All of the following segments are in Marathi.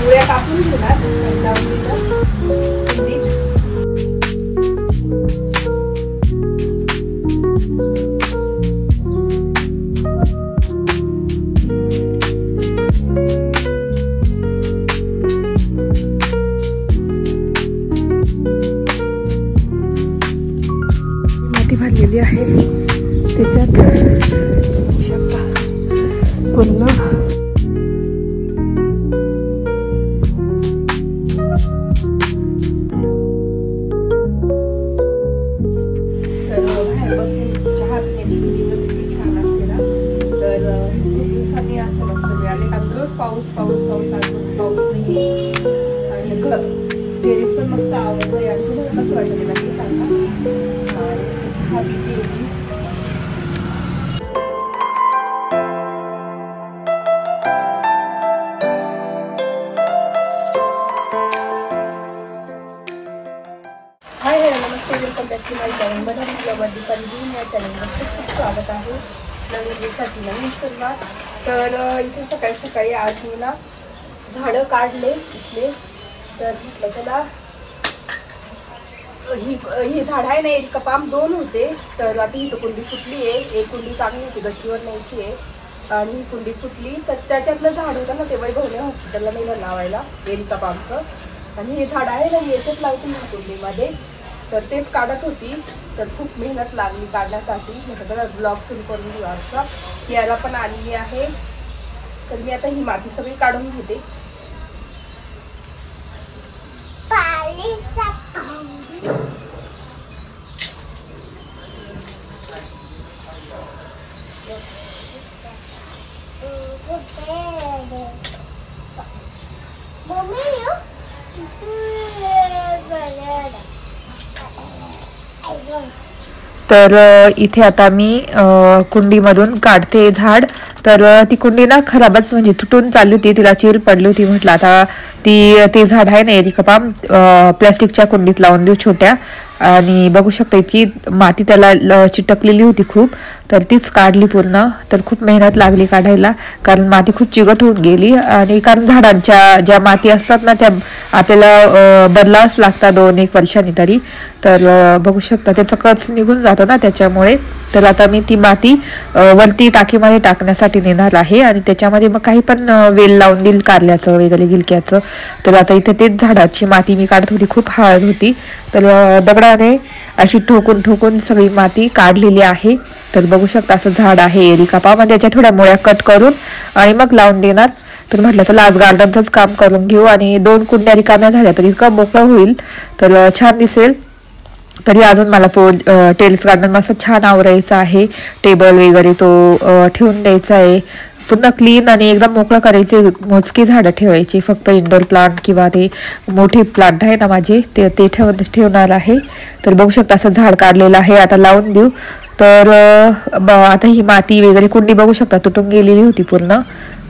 मुळ्या कापून घेणार लावून माती भरलेली आहे त्याच्यात पूर्ण पाऊस नाही आणि टेरेस पण मस्त आवडतंय आणि तुम्हाला कसं वाटतं नक्की सांगा. चहा पिते हाय नमस्ते, welcome back to my channel. मला ब्लॉगर दीपाली देऊन या चॅनलवर खूप स्वागत आहे. नवीन दिवसाची नवीन सुरुवात. तर इथे सकाळी सकाळी आज मी ना झाडं काढले इथले. तर म्हटलं चला ही झाड आहे ना, एक कपाम 2 होते. तर आता ही तर कुंडी फुटली आहे. एक कुंडी चांगली होती, गच्चीवर न्यायची आहे आणि ही कुंडी फुटली. तर त्याच्यातलं झाड होतं ना ते वैभवने हॉस्पिटलला नेलं लावायला एरी कपामचं. आणि हे झाड आहे ना याच्यात लावते मी कुंडीमध्ये. तर तेच काढत होती. तर खूप मेहनत लागली काढण्यासाठी. म्हटलं ब्लॉग सुरू करून घेऊ आजचा. याला पण आलेली आहे. तर मी आता ही माती सगळी काढून घेते. तर इथे आता मी कुंडीमधून काढते झाड. तर ती कुंडी ना खराबच म्हणजे तुटून चालली होती, तिला चील पडली होती. म्हटलं आता ते झाड आहे ना एरी कपाम प्लास्टिकच्या कुंडीत लावून देऊ छोट्या. आणि बघू शकता इतकी माती त्याला चिटकलेली होती खूप. तर तीच काढली पूर्ण. तर खूप मेहनत लागली काढायला, कारण माती खूप चिकट होऊन गेली. आणि कारण झाडांच्या ज्या माती असतात ना त्या आपल्याला बदलावच लागतात 2-1 वर्षांनी तरी. तर बघू शकता त्याचं कच निघून जातो ना त्याच्यामुळे. तर आता मी ती माती वरती टाकीमध्ये टाकण्यासाठी नेणार आहे आणि त्याच्यामध्ये मग काही पण वेल लावून देईल, कारल्याचं वगैरे गिलक्याचं. तर आता इथे तेच झाडाची माती मी काढत होती, खूप हळद होती. तर दगडाने अशी ठोकून सगळी माती काढलेली आहे. तर बघू शकता असं झाड आहे एरी कपाम. त्याच्या थोड्या मुळ्या कट करून आणि मग लावून देणार. तर म्हटलं चला आज गार्डनचंच काम करून घेऊ आणि 2 कुंड्या रिकाम्या झाल्या तर इतकं मोकळं होईल, तर छान दिसेल. तरी अजून मला टेरेस गार्डन मस्त छान आवरायचं आहे. टेबल वगैरे तो ठेवून द्यायचा आहे. पुन्हा क्लीन आणि एकदम मोकळं करायचे. मोजकी झाडं ठेवायची, फक्त इंडोर प्लांट किंवा ते मोठे प्लांट आहे ना माझे ते ठेवणार आहे. तर बघू शकता असं झाड काढलेलं आहे, आता लावून देऊ. तर आता ही माती वगैरे कुंडी बघू शकता तुटून गेलेली होती पूर्ण.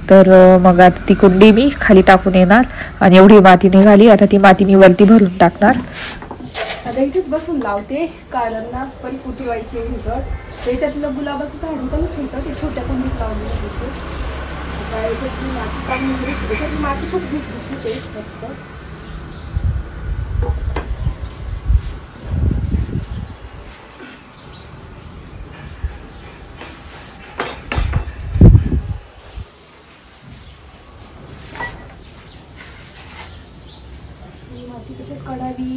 तर मग आता ती कुंडी मी खाली टाकून येणार आणि एवढी माती निघाली. आता ती माती मी वरती भरून टाकणार. आता इथेच बसून लावते, कारण ना पण कुटी व्हायची आहे. त्याच्यातलं गुलाबाचं झाड होतं ना छोटं, ते छोट्या कुंडीत लावलेलं होतं. माती खूप दिसत मस्त. माती कशात काढावी.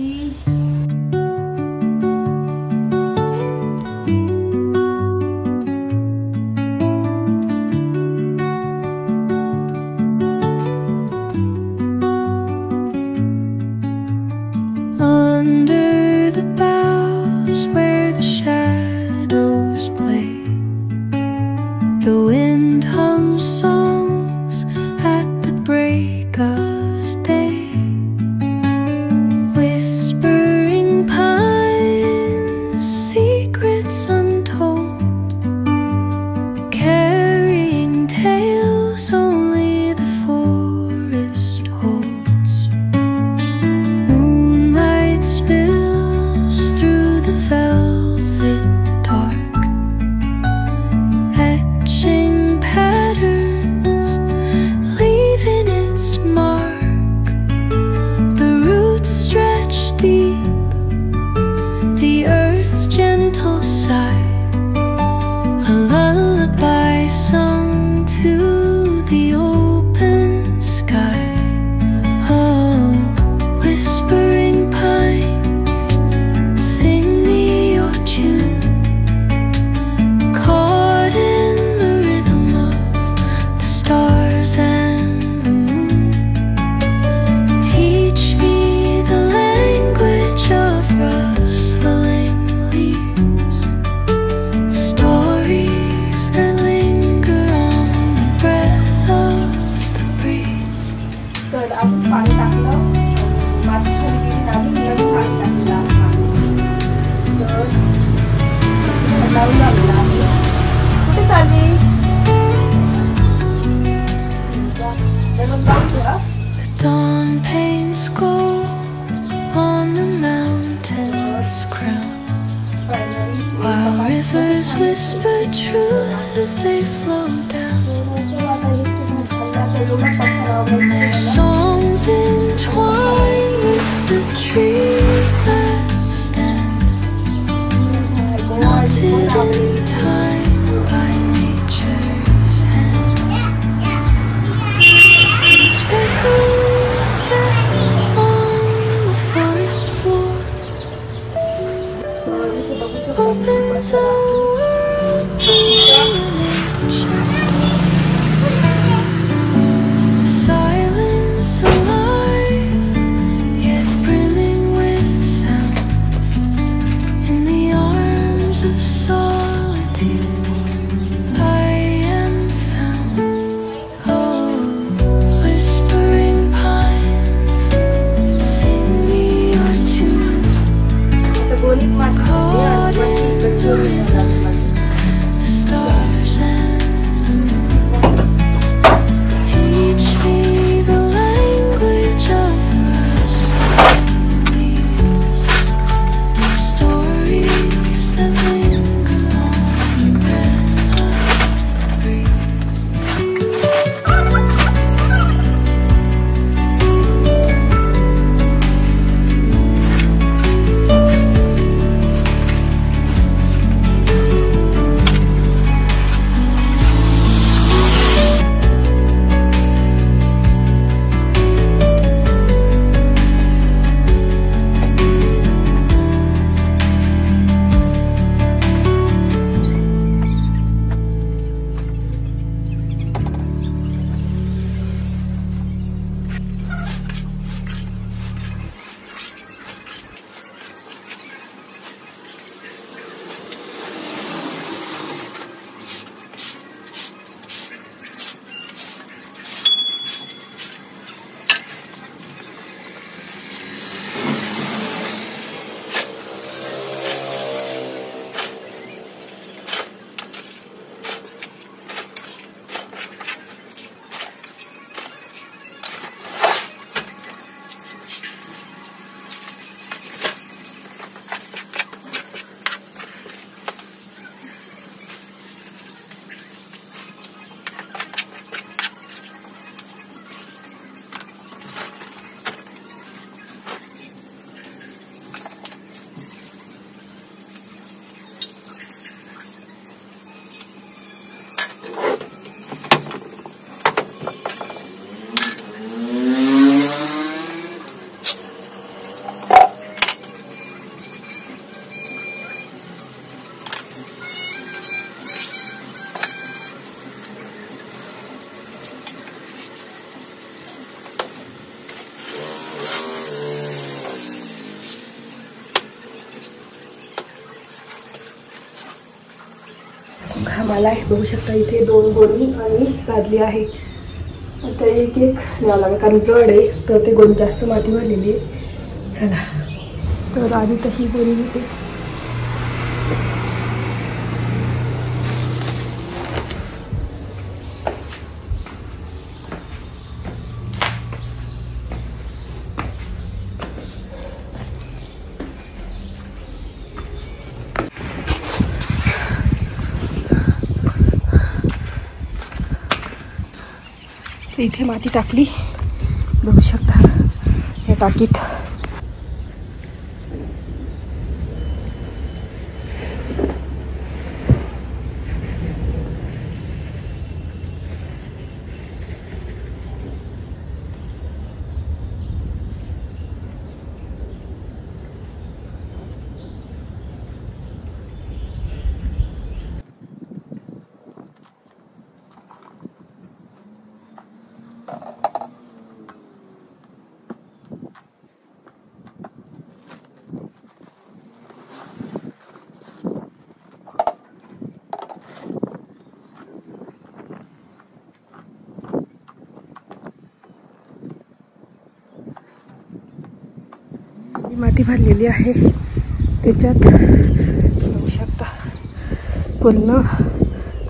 crown. While rivers whisper truth as they flow down. Their songs entwine with the trees that stand, knotted in time by nature's hand. Each echoing step on the forest floor opens a world through an ancient door. The silence alive, yet brimming with sound. In the arms of solitude, I am found. Oh, whispering pines, sing me your tune. Caught in the stars and the moon. Teach me the language of rustling leaves, stories that linger on the breath of the breeze. घामाला आहे, बघू शकता इथे 2 गोणी आणि लादली आहे. आता एक एक न्यावं लागेल कारण जड आहे, तर ते गोणी जास्त माती भरलेली आहे. चला तर आधी तशी गोणी होते. इथे माती टाकली, बघू शकता या टाकीत. माती भरलेली आहे त्याच्यात, बघू शकता पूर्ण.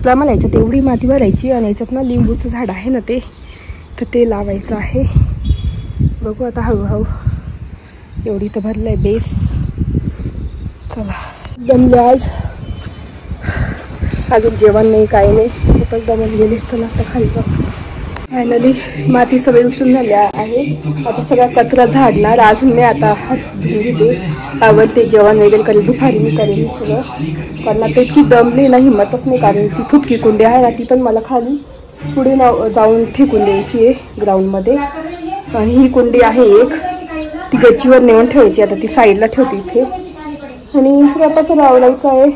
तर मला याच्यात एवढी माती भरायची आणि याच्यात ना लिंबूचं झाड आहे ना ते लावायचं आहे. बघू आता हळूहळू. एवढी तर भरलंय बेस. चला दमले आज, अजून जेवण नाही काही नाही, खूपच दमून गेले. चला आता खाली जाऊ. फायनली माती सगळी उचलून झाल्या आहे. आता सगळा कचरा झाडणार, अजून नाही. आता हात धुवून घेते, आवडते जेवण वगैरे करेल. दुपारी मी करेन सगळं, कारण आता इतकी दमली ना, हिंमतच नाही. कारण ती फुटकी कुंडी आहे ना, ती पण मला खाली पुढे जाऊन फेकून द्यायची आहे ग्राउंडमध्ये. आणि ही कुंडी आहे एक, ती गच्चीवर नेऊन ठेवायची. आता ती साईडला ठेवते इथे. आणि सगळ्यापासून आवडायचं आहे.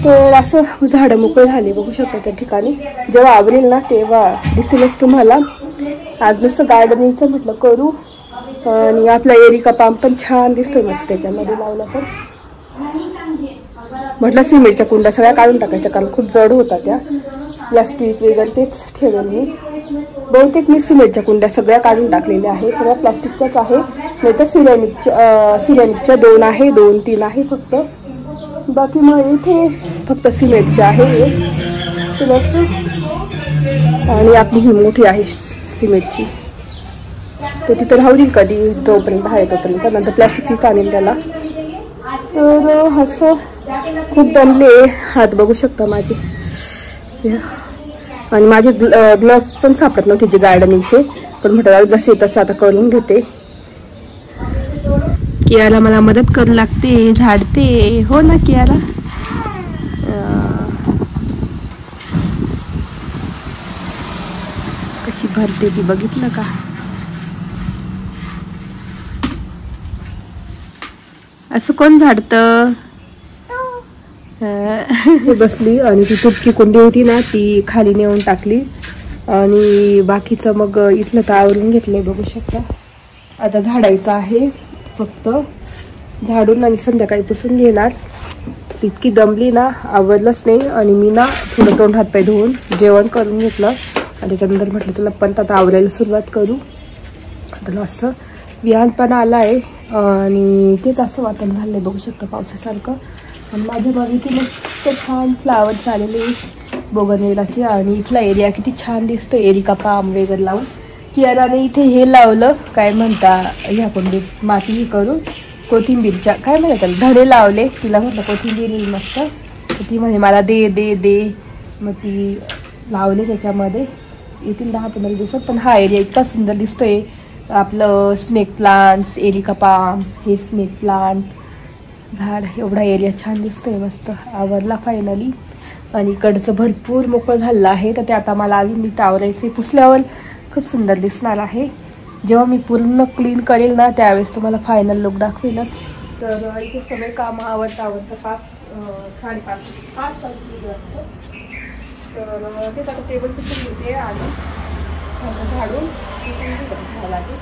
तर असं झाडं मोकळे झाले बघू शकता त्या ठिकाणी. जेव्हा आवरेल ना तेव्हा दिसेलच तुम्हाला. आज नुसतं गार्डनिंगचं म्हटलं करू. आणि आपला एरिका पाम पण छान दिसतोय मस्त त्याच्यामध्ये लावला. तर म्हटलं सिमेंटच्या कुंड्या सगळ्या काढून टाकायच्या, कारण खूप जड होता त्या. प्लास्टिक वगैरे तेच ठेवेल मी. बहुतेक मी सिमेंटच्या कुंड्या सगळ्या काढून टाकलेल्या आहे. सगळ्या प्लास्टिकच्याच आहे, नाही तर सिरेमिकच्या 2 आहे, 2-3 आहे फक्त. बाकी मग इथे फक्त सिमेंटचे आहे. आणि आपली ही मोठी आहे सिमेंटची, तर तिथं राहू देईल कधी जोपर्यंत आहे तोपर्यंत. नंतर प्लॅस्टिकचीच आणेल त्याला. तर असं खूप दमले, हात बघू शकता माझे. आणि माझे ग्लव्स पण सापडत नव्हते जे गार्डनिंगचे, पण म्हटलं जसे तसे आता करून घेते. कियाला मला मदत करू लागते, झाडते. हो ना कियाला? कशी भरते ती बघितलं का? असं कोण झाडतं? बसली. आणि ती तुटकी कुंडी होती ना, ती खाली नेऊन टाकली. आणि बाकीचं मग इथलं तर आवरून घेतलंय बघू शकता. आता झाडायचं आहे फक्त, झाडून आणि संध्याकाळी पुसून घेणार. इतकी दमली ना, आवरलंच नाही. आणि मी ना थोडं तोंड हातपाय धुवून जेवण करून घेतलं. आणि त्याच्यानंतर म्हटलं चला परत आता आवरायला सुरुवात करू. आता असं विहानपणा आला आहे आणि तेच असं वातावरण झालं आहे बघू शकता पावसासारखं. आणि माझ्या बागेतील मस्त छान फ्लावर्स आलेले बोगनवेलाचे. आणि इथला एरिया किती छान दिसतो, एरिका पाम वगैरे लावून. कियाराने इथे हे लावलं, काय म्हणता ह्या कुंडीत माती हे करून कोथिंबीरच्या काय म्हणतात त्याला, धडे लावले. तिला म्हटलं कोथिंबीर येईल मस्त, तर ती म्हणे मला दे दे दे. मग ती लावले त्याच्यामध्ये. येतील 10-15 दिवसात. पण हा एरिया इतका सुंदर दिसतोय. आपलं स्नेक प्लांट्स, एरिका पाम, हे स्नेक प्लांट झाड, एवढा एरिया छान दिसतोय मस्त. आवरला फायनली. आणि इकडचं भरपूर मोकळं झालं आहे, तर ते आता मला अजून नीट आवरायचे. पुसल्यावर खूप सुंदर दिसणार आहे. जेव्हा मी पूर्ण क्लीन करेल ना, त्यावेळेस तुम्हाला फायनल लुक दाखवेलच. तर इथे सगळे कामं आवडता 5:30-5 वाजता. तर तेच आता टेबल पुसून घेते आणि झाडून पुसून लागेल.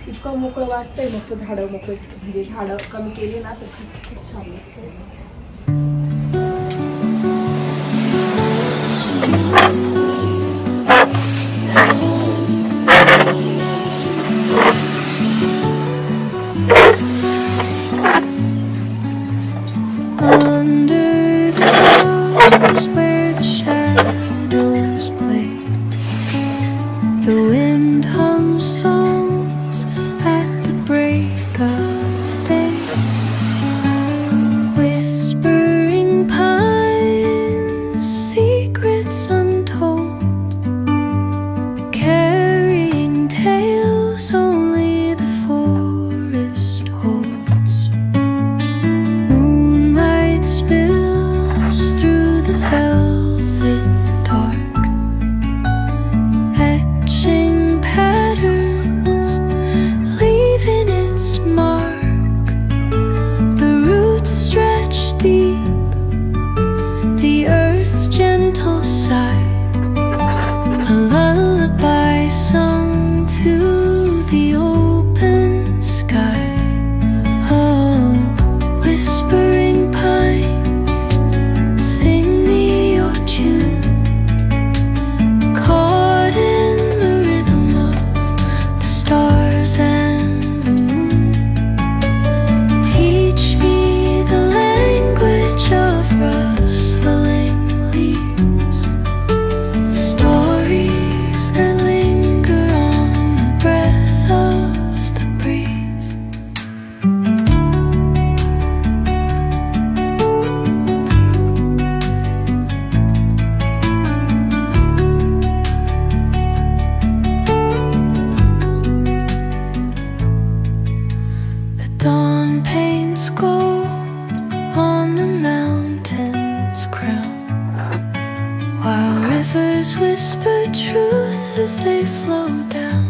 इतकं मोकळं वाटतंय मस्त. झाडं मोकळे, म्हणजे झाडं कमी केली ना तर खूप छान दिसतंय. velvet dark, etching whisper truths as they flow down.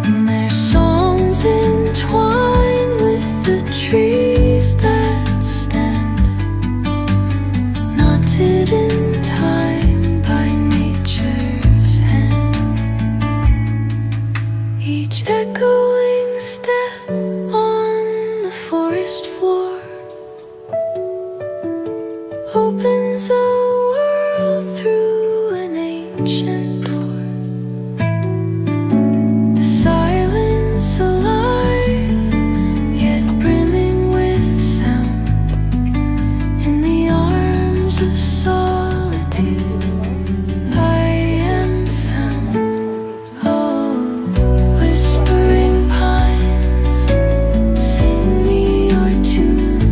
And their songs entwine with the trees that stand, knotted in time by nature's hand. Each echoing step on the forest floor opens a world through an ancient door. The silence alive, yet brimming with sound. In the arms of solitude I am found. Oh, whispering pines, sing me your tune.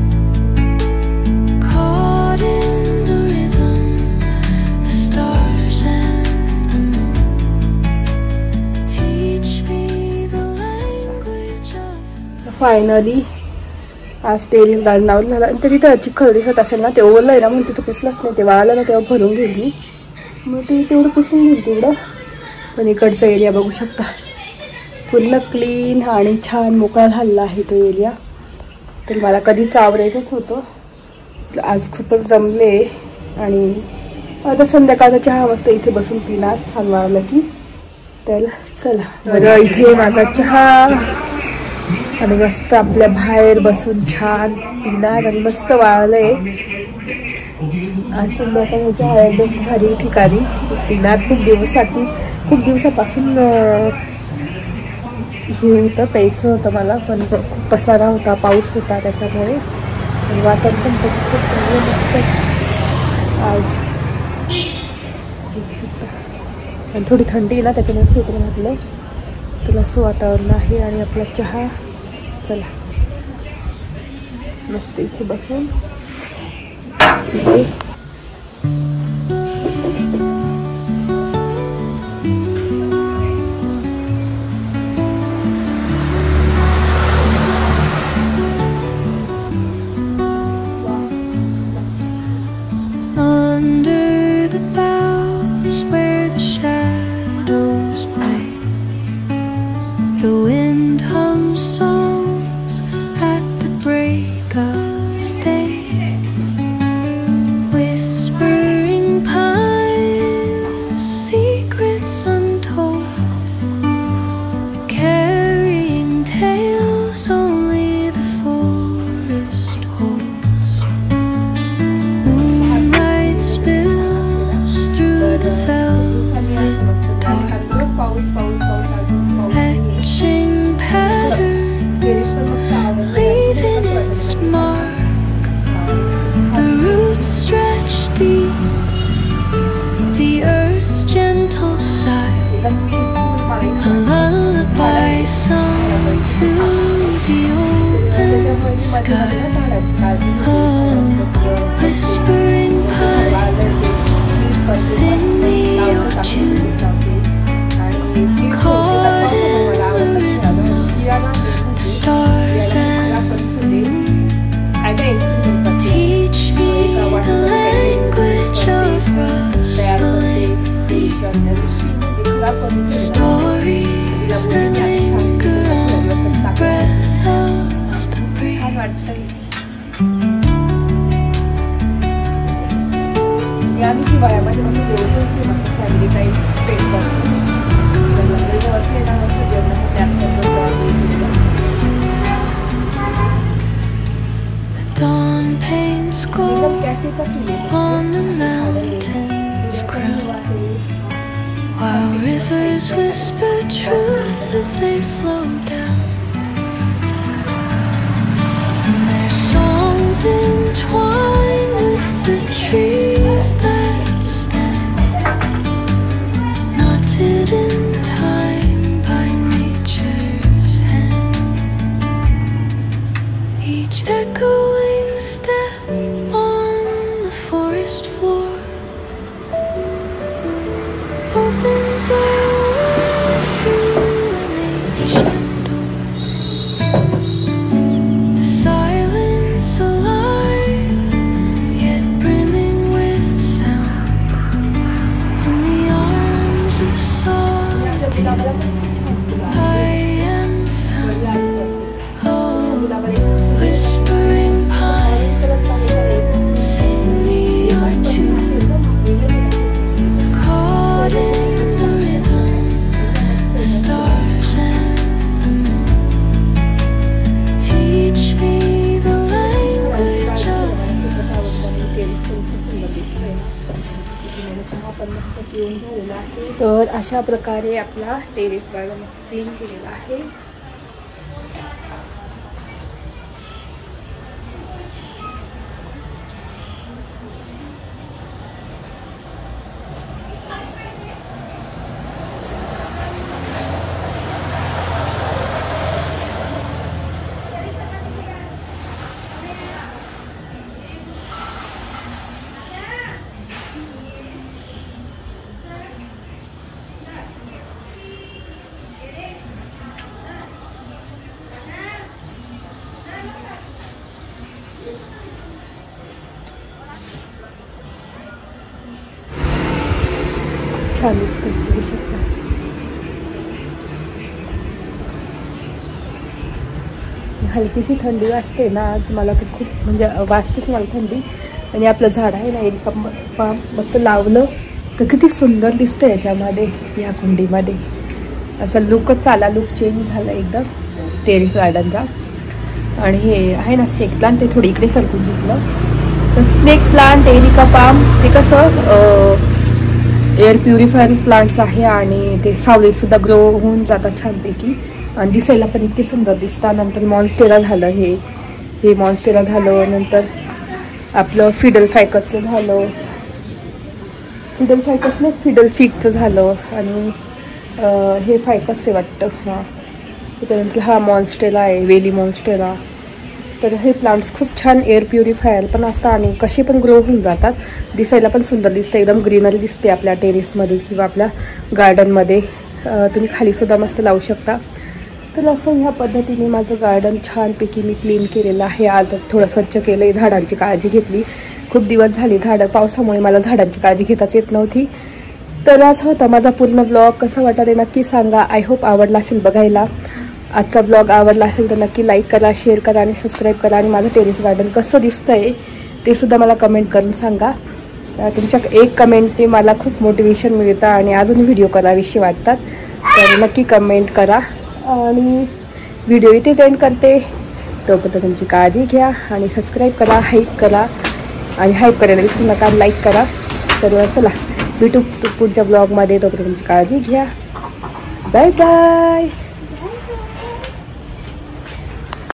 Caught in the rhythm, the stars and the moon teach me the language of. Finally आज टेरिस गार्डन लावून झालं. आणि ते तिथं चिखल दिसत असेल ना, ते ओलं आहे ना म्हणून तिथं पुसलंच नाही. ते वाळलं ना तेव्हा भरून घेईल मी, मग ते तेवढं पुसून घेईल तेवढं. पण इकडचा एरिया बघू शकता, पूर्ण क्लीन आणि छान मोकळा झालेला आहे तो एरिया. तर मला कधीच आवरायचंच होतं. आज खूपच जमले. आणि आता संध्याकाळचा चहा मस्त इथे बसून पिणार छान वाळलं की. तर चला बरं, इथे माझा चहा आणि मस्त आपल्या बाहेर बसून छान पिणार. आणि मस्त वाळलंय आज संध्याकाळच्या चहा एकदम भारी ठिकाणी पिणार. खूप दिवसापासून हे होतं, प्यायचं होतं मला, पण खूप पसारा होता, पाऊस होता त्याच्यामुळे. आणि वातावरण पण खूप मस्त आज आणि थोडी थंडी ना त्याच्यामुळे स्वेटर घातलं. तर असं वातावरण आहे. आणि आपला चहा, चला मस्त इथे बसून Under the boughs where the shadows play, the wind hums songs at the break of day. Whispering pines, secrets untold, carrying tales only the forest holds. Moonlight spills through the velvet door, etching patterns, leaving its mark. The roots stretch deep, the earth's gentle sigh, a lullaby sung to the open sky. Oh, whispering pines, sing me your tune. Caught in the rhythm of the stars and the moon teach me the language of rustling leaves. Stories that linger on the breath of the breeze. आम्ही हिवाळ्यामध्ये मस्त जेवतो की मस्त फॅमिली टाईम स्पेंड करतो. असले ना मस्त जेवणासाठी The dawn paints gold on the mountain's crown, while rivers whisper truths as they flow down. And their songs entwine with the trees that stand, knotted in time by nature's hand. Each echoing step on the forest floor opens a world through an ancient door. The silence alive, yet brimming with sound. am found. Oh, whispering pines, sing me your tune. Caught in the rhythm, the stars and the moon. Teach me the language of तर अशा प्रकारे आपला टेरेस गार्डन क्लीन केलेला आहे. छान दिसते बघू शकता. हलकीशी थंडी वाटते ना आज मला तर खूप म्हणजे वाजतेच मला थंडी. आणि आपलं झाड आहे ना एक पाम मस्त लावलं तर किती सुंदर दिसतं याच्यामध्ये या कुंडीमध्ये. असा लुकच आला, लुक चेंज झाला एकदम टेरेस गार्डनचा. आणि हे आहे ना स्नेक प्लांट ते थोडी इकडे सरकून घेतलं. तर स्नेक प्लांट एरिका पाम ते कसं एअर प्युरिफायर प्लांट्स आहे आणि ते सावलीत सुद्धा ग्रो होऊन जातात छानपैकी आणि दिसायला पण इतके सुंदर दिसतात. नंतर मॉन्स्टेरा झालं, हे मॉन्स्टेरा झालं. नंतर आपलं फिडल फायकसचं झालं, फिडल फायकस नाही फिडल फिगचं झालं. आणि हे फायकस आहे वाटतं. हां, त्याच्यानंतर हा मॉन्स्टेरा आहे, वेली मॉन्स्टेरा. तर हे प्लांट्स खूप छान एअर प्युरिफायर पण असतात आणि कसे पण ग्रो होऊन जातात. दिसायला पण सुंदर दिसतं, एकदम ग्रीनरी दिसते आपल्या टेरेसमध्ये किंवा आपल्या गार्डनमध्ये. तुम्ही खालीसुद्धा मस्त लावू शकता. तर असं ह्या पद्धतीने माझं गार्डन छानपैकी मी क्लीन केलेलं आहे. आजच थोडं स्वच्छ केलं आहे, झाडांची काळजी घेतली. खूप दिवस झाले झाडं पावसामुळे मला झाडांची काळजी घेताच येत नव्हती. तर असं होता माझा पूर्ण ब्लॉग. कसं वाटतं ते नक्की सांगा. आय होप आवडला असेल बघायला. आजचा ब्लॉग आवडला असेल तर नक्की लाईक करा, शेअर करा आणि सबस्क्राईब करा. आणि माझं टेरेस गार्डन कसं दिसतंय ते सुद्धा मला कमेंट करून सांगा. तुमच्या एक कमेंटने मला खूप मोटिवेशन मिळतं आणि अजून व्हिडिओ कराविषयी वाटतात. तर नक्की कमेंट करा. आणि व्हिडिओ इथेच एंड करते. तोपर्यंत तुमची काळजी घ्या आणि सबस्क्राईब करा, हाईप करा आणि हाईप करायला विसरू नका, लाईक करा. तर चला भेटू पुढच्या ब्लॉगमध्ये. तोपर्यंत तुमची काळजी घ्या. Bye bye.